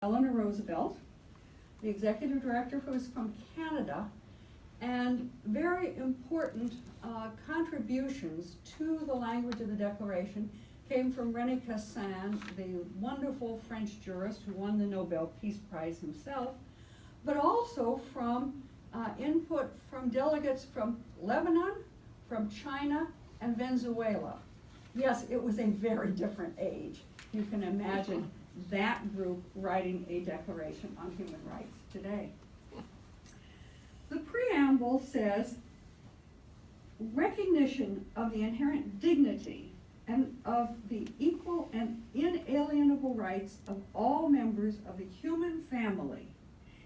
Eleanor Roosevelt. The executive director was from Canada, and very important contributions to the language of the Declaration came from René Cassin, the wonderful French jurist who won the Nobel Peace Prize himself, but also from input from delegates from Lebanon, from China, and Venezuela. Yes, it was a very different age. You can imagine that group writing a Declaration on Human Rights today. The preamble says, recognition of the inherent dignity and of the equal and inalienable rights of all members of the human family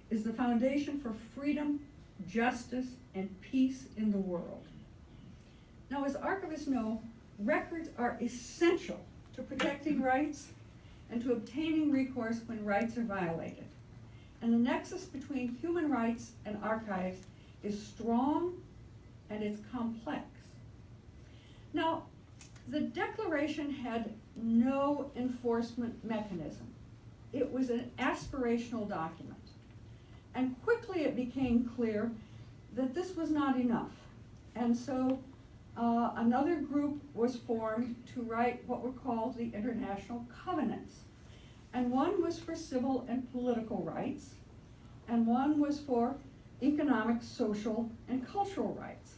is the foundation for freedom, justice, and peace in the world. Now, as archivists know, records are essential to protecting rights and to obtaining recourse when rights are violated. And the nexus between human rights and archives is strong and it's complex. Now, the Declaration had no enforcement mechanism. It was an aspirational document. And quickly it became clear that this was not enough. And so another group was formed to write what were called the International Covenants. And one was for civil and political rights, and one was for economic, social, and cultural rights.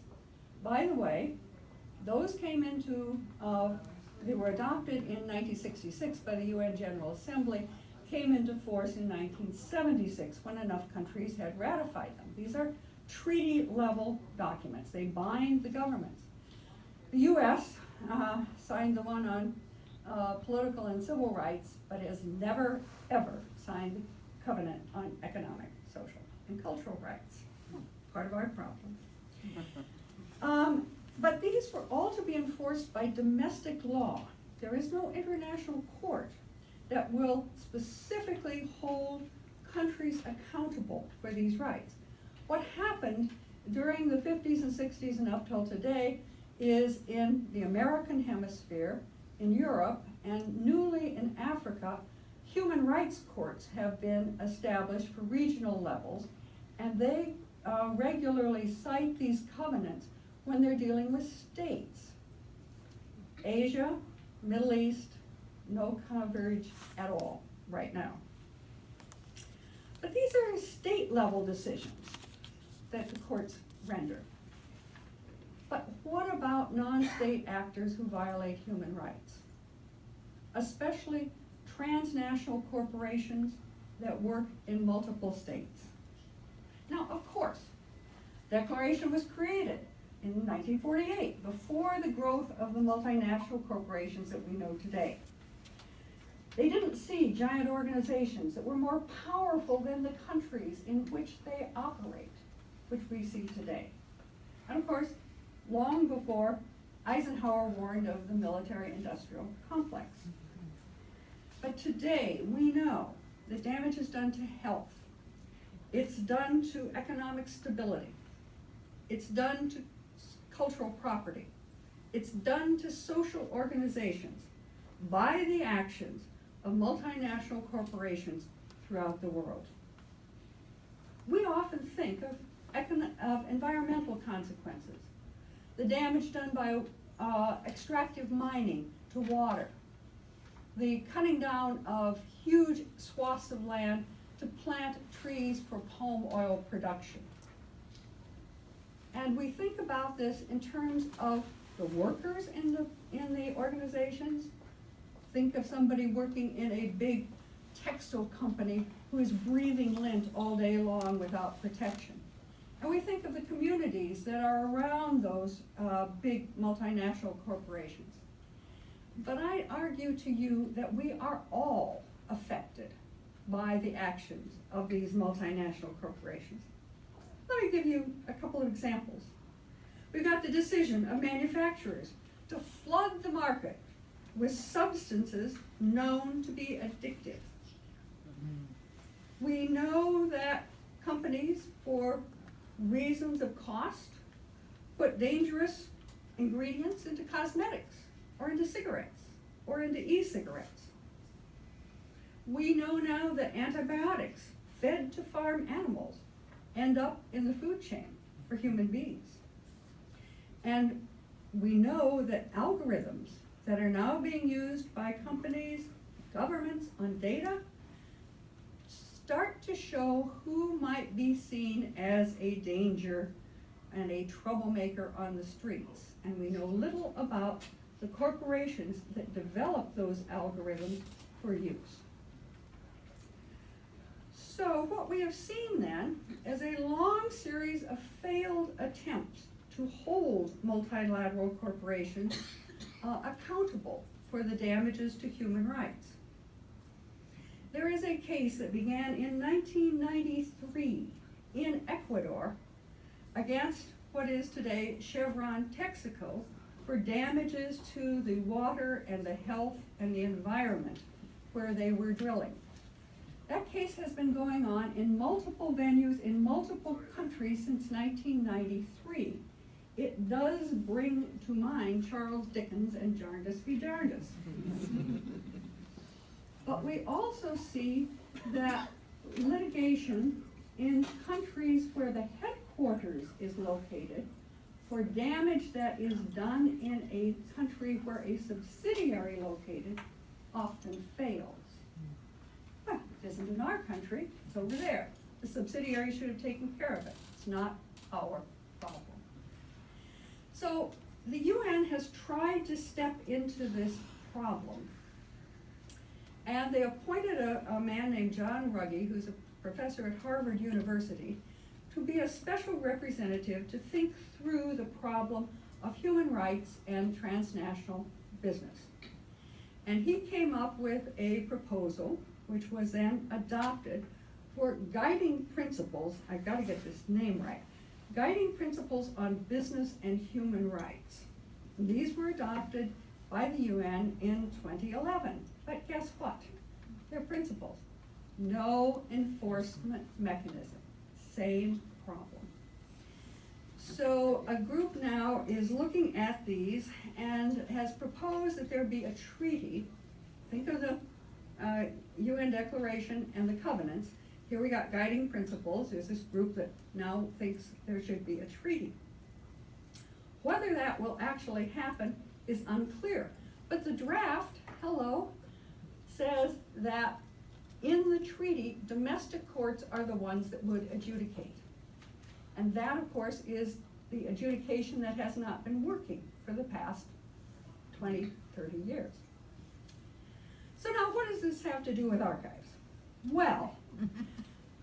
By the way, those came into, they were adopted in 1966 by the UN General Assembly, came into force in 1976 when enough countries had ratified them. These are treaty-level documents. They bind the governments. The US signed the one on political and civil rights, but has never, ever signed the covenant on economic, social, and cultural rights. Part of our problem. But these were all to be enforced by domestic law. There is no international court that will specifically hold countries accountable for these rights. What happened during the 50s and 60s and up till today is in the American hemisphere, in Europe, and newly in Africa, human rights courts have been established for regional levels, and they regularly cite these covenants when they're dealing with states. Asia, Middle East, no coverage at all right now. But these are state-level decisions that the courts render. But what about non-state actors who violate human rights? Especially transnational corporations that work in multiple states. Now, of course, Declaration was created in 1948, before the growth of the multinational corporations that we know today. They didn't see giant organizations that were more powerful than the countries in which they operate, which we see today. And of course, long before Eisenhower warned of the military-industrial complex. But today, we know the damage is done to health. It's done to economic stability. It's done to cultural property. It's done to social organizations by the actions of multinational corporations throughout the world. We often think of environmental consequences, the damage done by extractive mining to water, the cutting down of huge swaths of land to plant trees for palm oil production. And we think about this in terms of the workers in the organizations. Think of somebody working in a big textile company who is breathing lint all day long without protection. And we think of the communities that are around those big multinational corporations. But I argue to you that we are all affected by the actions of these multinational corporations. Let me give you a couple of examples. We've got the decision of manufacturers to flood the market with substances known to be addictive. We know that companies, for reasons of cost, put dangerous ingredients into cosmetics, or into cigarettes, or into e-cigarettes. We know now that antibiotics fed to farm animals end up in the food chain for human beings. And we know that algorithms that are now being used by companies, governments on data, start to show who might be seen as a danger and a troublemaker on the streets. And we know little about the corporations that develop those algorithms for use. So what we have seen then is a long series of failed attempts to hold multilateral corporations accountable for the damages to human rights. There is a case that began in 1993 in Ecuador against what is today Chevron Texaco for damages to the water and the health and the environment where they were drilling. That case has been going on in multiple venues in multiple countries since 1993. It does bring to mind Charles Dickens and Jarndyce v. Jarndyce. But we also see that litigation in countries where the headquarters is located for damage that is done in a country where a subsidiary located often fails. Well, it isn't in our country, it's over there. The subsidiary should have taken care of it. It's not our problem. So the UN has tried to step into this problem. And they appointed a man named John Ruggie, who's a professor at Harvard University, to be a special representative to think through the problem of human rights and transnational business. And he came up with a proposal, which was then adopted, for guiding principles, I've got to get this name right, guiding principles on business and human rights. And these were adopted by the UN in 2011. But guess what? They're principles. No enforcement mechanism. Same problem. So a group now is looking at these and has proposed that there be a treaty. Think of the UN Declaration and the covenants. Here we got guiding principles. There's this group that now thinks there should be a treaty. Whether that will actually happen is unclear. But the draft, says that in the treaty, domestic courts are the ones that would adjudicate. And that, of course, is the adjudication that has not been working for the past 20, 30 years. So now what does this have to do with archives? Well,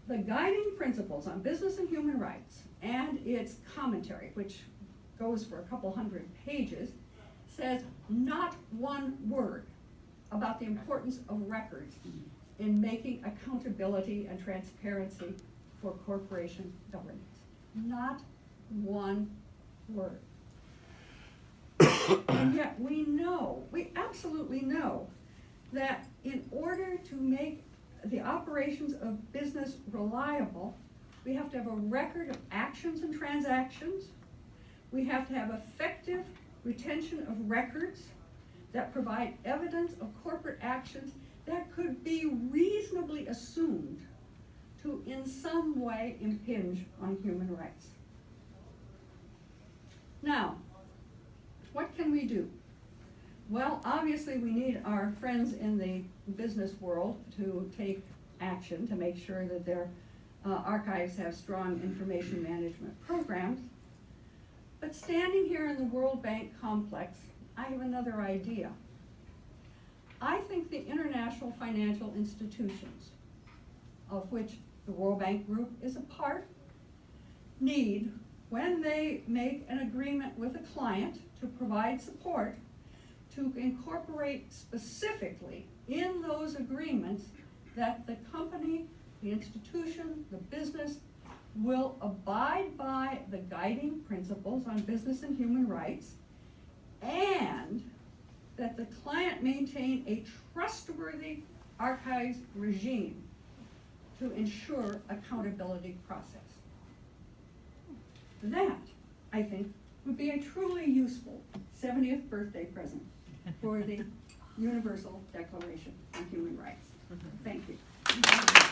the guiding principles on business and human rights and its commentary, which goes for a couple hundred pages, says not one word about the importance of records in making accountability and transparency for corporation governance. Not one word. And yet we absolutely know that in order to make the operations of business reliable, we have to have a record of actions and transactions. We have to have effective retention of records that provide evidence of corporate actions that could be reasonably assumed to in some way impinge on human rights. Now, what can we do? Well, obviously we need our friends in the business world to take action to make sure that their archives have strong information management programs. But standing here in the World Bank complex, I have another idea. I think the international financial institutions, of which the World Bank Group is a part, need, when they make an agreement with a client to provide support, to incorporate specifically in those agreements that the company, the institution, the business will abide by the guiding principles on business and human rights, and that the client maintain a trustworthy archives regime to ensure accountability process. That, I think, would be a truly useful 70th birthday present for the Universal Declaration on Human Rights. Thank you.